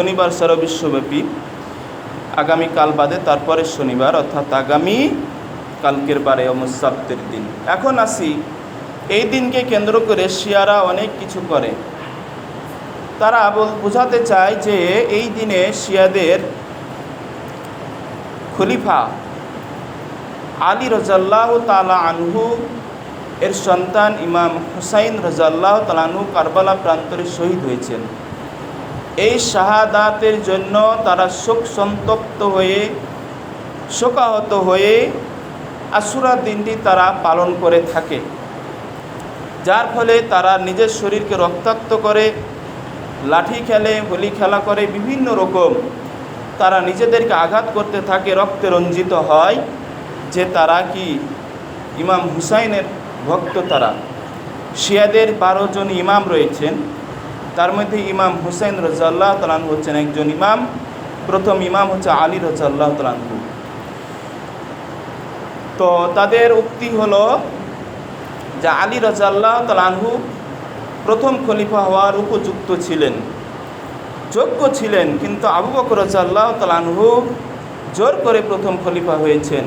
শনিবার সারা বিশ্বব্যাপী আগামীকাল বাদে তারপরের শনিবার অর্থাৎ আগামী কালকের বারে সাব্তের দিন। এখন আসি, এই দিনকে কেন্দ্র করে শিয়ারা অনেক কিছু করে। তারা বোঝাতে চায় যে এই দিনে শিয়াদের খলিফা আলী রাদিয়াল্লাহু তাআলা আনহু এর সন্তান ইমাম হুসাইন রাদিয়াল্লাহু তাআলা আনহু কারবালা প্রান্তরে শহীদ হয়েছেন। এই শাহাদাতের জন্য তারা শোক সন্তপ্ত হয়ে শোকাহত হয়ে আশুরা দিনটি তারা পালন করে থাকে, যার ফলে তারা নিজের শরীরকে রক্তাক্ত করে, লাঠি খেলে, হোলি খেলা করে, বিভিন্ন রকম তারা নিজেদেরকে আঘাত করতে থাকে। রক্তে রঞ্জিত হয় যে তারা কি ইমাম হুসাইনের ভক্ত। তারা শিয়াদের 12 জন ইমাম রয়েছেন, তার মধ্যে ইমাম হুসাইন রাদিয়াল্লাহু তাআলা আনহু হচ্ছেন একজন ইমাম। প্রথম ইমাম হচ্ছে আলী রাদিয়াল্লাহু তাআলা আনহু। তো তাদের উক্তি হলো যে আলী রাদিয়াল্লাহু তাআলা আনহু প্রথম খলিফা হওয়ার উপযুক্ত ছিলেন, যোগ্য ছিলেন, কিন্তু আবু বকর রাদিয়াল্লাহু তাআলা আনহু জোর করে প্রথম খলিফা হয়েছেন।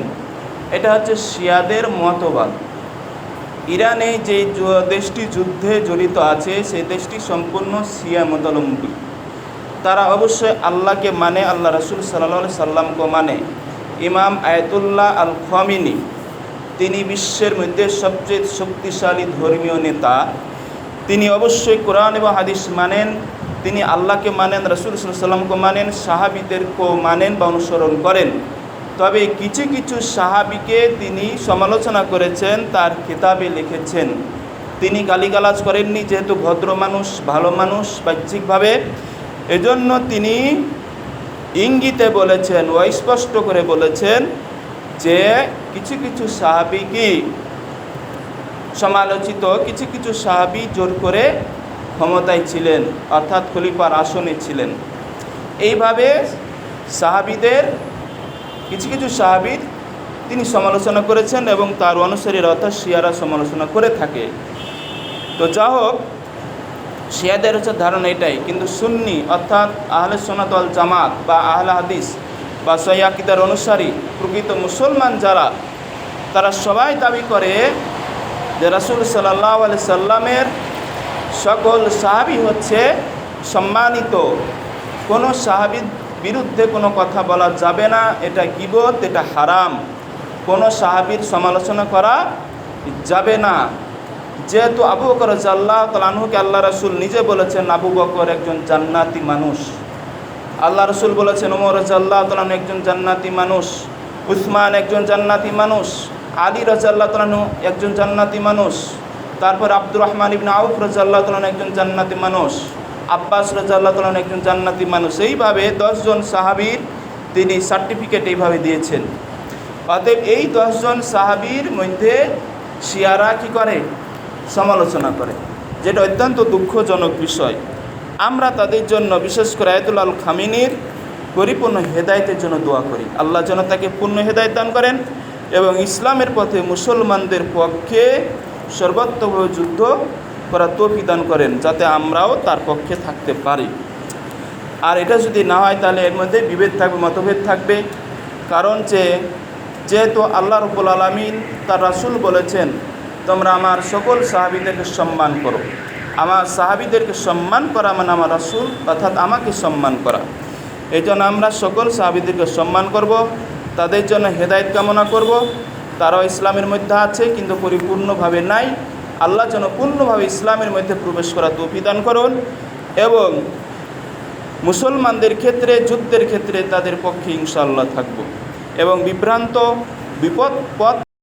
এটা হচ্ছে শিয়াদের মতবাদ। ইরানে যে দেশটি যুদ্ধে জড়িত আছে সেই দেশটি সম্পূর্ণ শিয়া মতাবলম্বী। তারা অবশ্যই আল্লাহকে মানে, আল্লাহ রাসূল সাল্লাল্লাহু আলাইহি সাল্লামকে মানে। ইমাম আয়াতুল্লাহ আল খামিনি তিনি বিশ্বের মধ্যে সবচেয়ে শক্তিশালী ধর্মীয় নেতা। তিনি অবশ্যই কোরআন এবং হাদিস মানেন, তিনি আল্লাহকে মানেন, রাসূল সাল্লাল্লাহু আলাইহি সাল্লামকে মানেন, সাহাবীদেরকেও মানেন বা অনুসরণ করেন। তবে কিছু কিছু সাহাবীকে তিনি সমালোচনা করেছেন, তার কিতাবে লিখেছেন। তিনি গালিগালাজ করেননি, যেহেতু ভদ্র মানুষ, ভালো মানুষ বাহ্যিকভাবে, এজন্য তিনি ইঙ্গিতে বলেছেন ও স্পষ্ট করে বলেছেন যে কিছু কিছু সাহাবী কি সমালোচিত, কিছু কিছু সাহাবী জোর করে ক্ষমতায় ছিলেন, অর্থাৎ খলিফার আসনে ছিলেন। এইভাবে সাহাবীদের কিছু কিছু সাহাবীর তিনি সমালোচনা করেছেন এবং তার অনুসারীরা অর্থাৎ শিয়ারা সমালোচনা করে থাকে। তো যা হোক, শিয়াদের হচ্ছে ধারণা এটাই। কিন্তু সুন্নি অর্থাৎ আহলে সুন্নাত ওয়াল জামাত বা আহলে হাদিস বা সহিহ আকীদার অনুসারী প্রকৃত মুসলমান যারা, তারা সবাই দাবি করে যে রাসূল সাল্লাল্লাহু আলাইহি সাল্লামের সকল সাহাবী হচ্ছে সম্মানিত। কোনো সাহাবীর বিরুদ্ধে কোনো কথা বলা যাবে না, এটা গীবত, এটা হারাম। কোনো সাহাবীর সমালোচনা করা যাবে না। যেহেতু আবু বকর রাদিয়াল্লাহু তাআলা আনহুকে আল্লাহ রাসূল নিজে বলেছেন আবু বকর একজন জান্নাতি মানুষ, আল্লাহ রাসূল বলেছেন ওমর রাদিয়াল্লাহু তাআলা আনহু একজন জান্নাতি মানুষ, উসমান একজন জান্নাতি মানুষ, আলী রাদিয়াল্লাহু তাআলা আনহু একজন জান্নাতি মানুষ, তারপর আব্দুর রহমান ইবনে আউফ রাদিয়াল্লাহু তাআলা আনহু একজন জান্নাতি মানুষ, আব্বাস রাদিয়াল্লাহু তাআলা আনহু একজন জান্নাতি মানুষ। এইভাবে 10 জন সাহাবীর তিনি সার্টিফিকেট এইভাবে দিয়েছেন। অতএব এই 10 জন সাহাবীর মধ্যে শিয়ারা কি করে? সমালোচনা করে, যেটা অত্যন্ত দুঃখজনক বিষয়। আমরা তাদের জন্য বিশেষ করে আয়াতুল্লাহ আল খামিনির পরিপূর্ণ হেদায়েতের জন্য দোয়া করি। আল্লাহ যেন তাকে পূর্ণ হেদায়েত দান করেন এবং ইসলামের পথে মুসলমানদের পক্ষে সর্বোত্তভাবে যুদ্ধ করার তৌফিক দান করেন, যাতে আমরাও তার পক্ষে থাকতে পারি। আর এটা যদি না হয় তাহলে এর মধ্যে বিভেদ থাকবে, মতভেদ থাকবে। কারণ যেহেতু আল্লাহ রাব্বুল আলামিন তার রাসূল বলেছেন তোমরা আমার সকল সাহাবীদেরকে সম্মান করো। আমার সাহাবীদেরকে সম্মান করা মানে আমার রাসূল অর্থাৎ আমাকে সম্মান করা। এই জন্য আমরা সকল সাহাবীদেরকে সম্মান করব, তাদের জন্য হেদায়েত কামনা করব। তারাও ইসলামের মধ্যে আছে কিন্তু পরিপূর্ণভাবে নাই। আল্লাহ যেন পূর্ণভাবে ইসলামের মধ্যে প্রবেশ করা তৌফিক দান করুন এবং মুসলমানদের ক্ষেত্রে, যুদ্ধের ক্ষেত্রে তাদের পক্ষে ইনশাআল্লাহ থাকব এবং বিভ্রান্ত বিপদ পথ